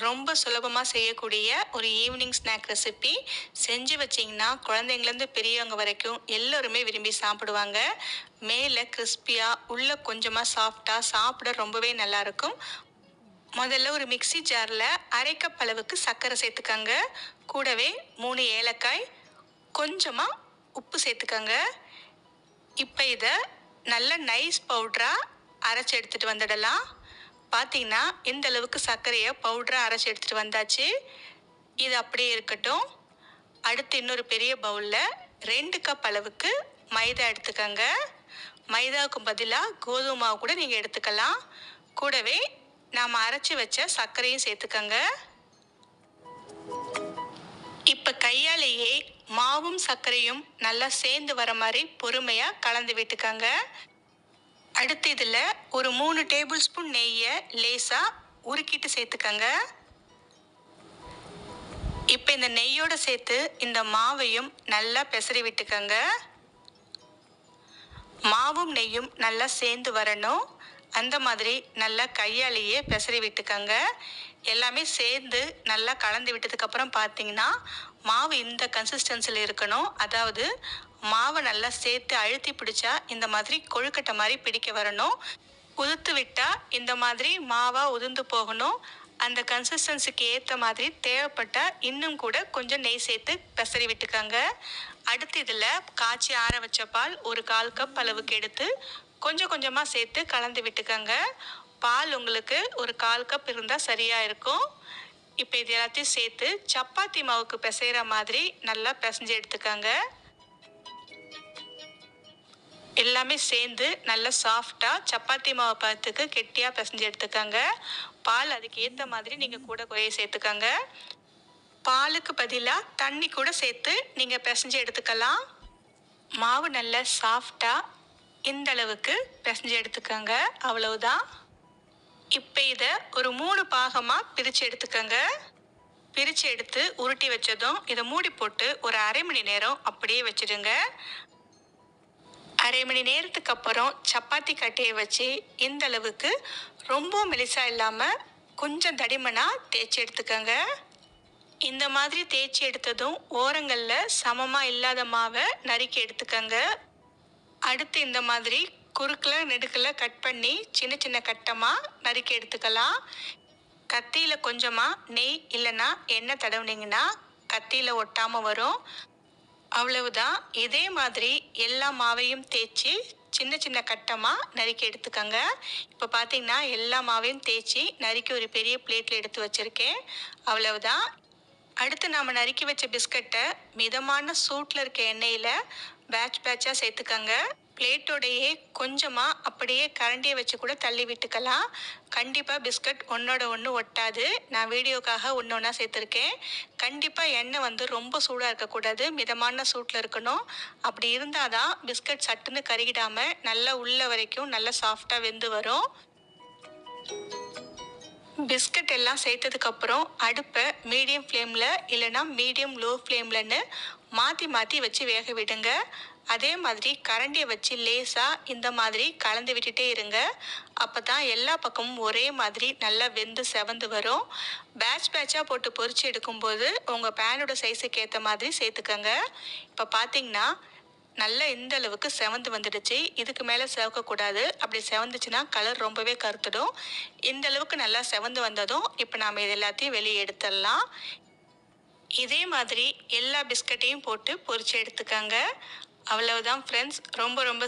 ரொம்ப சுலபமாக செய்யக்கூடிய ஒரு ஈவினிங் ஸ்நாக் ரெசிபி. செஞ்சு வச்சிங்கன்னா குழந்தைங்கலேருந்து பெரியவங்க வரைக்கும் எல்லோருமே விரும்பி சாப்பிடுவாங்க. மேலே கிறிஸ்பியாக உள்ள கொஞ்சமாக சாஃப்டாக சாப்பிட ரொம்பவே நல்லாயிருக்கும். முதல்ல ஒரு மிக்ஸி ஜாரில் அரை கப் அளவுக்கு சர்க்கரை சேர்த்துக்கங்க. கூடவே 3 ஏலக்காய், கொஞ்சமாக உப்பு சேர்த்துக்கங்க. இப்போ இதை நல்ல நைஸ் பவுடராக அரைச்சி எடுத்துகிட்டு வந்துடலாம். பார்த்தீங்கன்னா இந்த அளவுக்கு சர்க்கரையை பவுடராக அரைச்சி எடுத்துகிட்டு வந்தாச்சு. இது அப்படியே இருக்கட்டும். அடுத்து இன்னொரு பெரிய பவுலில் 2 கப் அளவுக்கு மைதா எடுத்துக்கங்க. மைதாவுக்கு பதிலாக கோதுமை மாவு கூட நீங்கள் எடுத்துக்கலாம். கூடவே நாம் அரைச்சி வச்ச சர்க்கரையும் சேர்த்துக்கங்க. இப்போ கையாலேயே மாவும் சர்க்கரையும் நல்லா சேர்ந்து வர மாதிரி பொறுமையாக கலந்து விட்டுக்கங்க. அடுத்து இதில் ஒரு 3 டேபிள் ஸ்பூன் நெய்யை லேசாக உருக்கிட்டு சேர்த்துக்கங்க. இப்போ இந்த நெய்யோடு சேர்த்து இந்த மாவையும் நல்லா பெசரி விட்டுக்கங்க. மாவும் நெய்யும் நல்லா சேர்ந்து வரணும். அந்த மாதிரி நல்லா கையாலேயே பெசரி விட்டுக்கங்க. எல்லாமே சேர்ந்து நல்லா கலந்து விட்டதுக்கப்புறம் பார்த்தீங்கன்னா மாவு இந்த கன்சிஸ்டன்சியில் இருக்கணும். அதாவது மாவை நல்லா சேர்த்து அழுத்தி பிடிச்சா இந்த மாதிரி கொழுக்கட்டை மாதிரி பிடிக்க வரணும். உதுத்து விட்டால் இந்த மாதிரி மாவாக உதிர்ந்து போகணும். அந்த கன்சிஸ்டன்சிக்கு ஏற்ற மாதிரி தேவைப்பட்டால் இன்னும் கூட கொஞ்சம் நெய் சேர்த்து பெசரி விட்டுக்கங்க. அடுத்து இதில் காய்ச்சி ஆற வச்ச பால் ஒரு 1/4 கப் அளவுக்கு எடுத்து கொஞ்சம் கொஞ்சமாக சேர்த்து கலந்து விட்டுக்கங்க. பால் உங்களுக்கு ஒரு 1/4 கப் இருந்தால் சரியாக இருக்கும். இப்போ இது எல்லாத்தையும் சேர்த்து சப்பாத்தி மாவுக்கு பிசைகிற மாதிரி நல்லா பிசைஞ்சு எடுத்துக்கங்க. எல்லாமே சேர்ந்து நல்லா சாஃப்டாக சப்பாத்தி மாவு பதத்துக்கு கெட்டியாக பிசைஞ்சு எடுத்துக்கங்க. பால் அதுக்கு ஏற்ற மாதிரி நீங்கள் கூட குறைய சேர்த்துக்கங்க. பாலுக்கு பதிலாக தண்ணி கூட சேர்த்து நீங்கள் பிசைஞ்சு எடுத்துக்கலாம். மாவு நல்லா சாஃப்டாக இந்த அளவுக்கு பிசைஞ்சு எடுத்துக்கங்க. அவ்வளவுதான். இப்போ இதை ஒரு 3 பாகமாக பிரித்து எடுத்துக்கங்க. பிரித்து எடுத்து உருட்டி வச்சதும் இதை மூடி போட்டு ஒரு அரை மணி நேரம் அப்படியே வச்சிடுங்க. அரை மணி நேரத்துக்கு அப்புறம் சப்பாத்தி கட்டையை வச்சு இந்த அளவுக்கு ரொம்ப மெலிசா இல்லாமல் கொஞ்சம் தடிமனாக தேய்ச்சி எடுத்துக்கங்க. இந்த மாதிரி தேய்ச்சி எடுத்ததும் ஓரங்களில் சமமாக இல்லாத மாவை நறுக்கி எடுத்துக்கங்க. அடுத்து இந்த மாதிரி குறுக்கில் நெடுக்கில் கட் பண்ணி சின்ன சின்ன கட்டமாக நறுக்கி எடுத்துக்கலாம். கத்தியில் கொஞ்சமாக நெய் இல்லைன்னா எண்ணெய் தடவுனீங்கன்னா கத்தியில் ஒட்டாமல் வரும். அவ்வளவுதான். இதே மாதிரி எல்லா மாவையும் தேய்ச்சி சின்ன சின்ன கட்டமாக நறுக்கி எடுத்துக்கங்க. இப்போ பார்த்தீங்கன்னா எல்லா மாவையும் தேய்ச்சி நறுக்கி ஒரு பெரிய பிளேட்டில் எடுத்து வச்சுருக்கேன். அவ்வளவுதான். அடுத்து நாம் நறுக்கி வச்ச பிஸ்கட்டை மிதமான சூட்டில் இருக்க எண்ணெயில் பேட்ச் பேட்சாக சேர்த்துக்கங்க. பிளேட்டோடையே கொஞ்சமாக அப்படியே கரண்டியை வச்சு கூட தள்ளி விட்டுக்கலாம். கண்டிப்பாக பிஸ்கட் ஒன்றோட ஒன்று ஒட்டாது. நான் வீடியோக்காக ஒன்று ஒன்றா சேர்த்துருக்கேன். கண்டிப்பாக எண்ணெய் ரொம்ப சூடாக இருக்கக்கூடாது, மிதமான சூட்டில் இருக்கணும். அப்படி இருந்தால் தான் பிஸ்கட் சட்டுன்னு கருகிடாமல் நல்லா உள்ள வரைக்கும் நல்லா சாஃப்டாக வெந்து வரும். பிஸ்கட் எல்லாம் சேர்த்ததுக்கப்புறம் அடுப்பை மீடியம் ஃப்ளேமில் இல்லைனா மீடியம் லோ ஃப்ளேம்லன்னு மாற்றி மாற்றி வச்சு வேக விடுங்க. அதே மாதிரி கரண்டியை வச்சு லேசாக இந்த மாதிரி கலந்து விட்டுட்டே இருங்க. அப்போ தான் எல்லா பக்கமும் ஒரே மாதிரி நல்லா வெந்து செவந்து வரும். பேட்ச் பேட்சாக போட்டு பொரிச்சு எடுக்கும்போது உங்கள் பேனோட சைஸுக்கு ஏற்ற மாதிரி சேர்த்துக்கங்க. இப்போ பார்த்தீங்கன்னா நல்லா இந்த அளவுக்கு செவந்து வந்துடுச்சு. இதுக்கு மேலே செவக்கக்கூடாது. அப்படி செவந்துச்சுன்னா கலர் ரொம்பவே கருத்துடும். இந்த அளவுக்கு நல்லா செவந்து வந்ததும் இப்போ நாம் இது எல்லாத்தையும் வெளியே எடுத்துடலாம். இதே மாதிரி எல்லா பிஸ்கட்டையும் போட்டு பொரிச்சு எடுத்துக்கங்க. அவ்வளவுதான் ஃப்ரெண்ட்ஸ். ரொம்ப ரொம்ப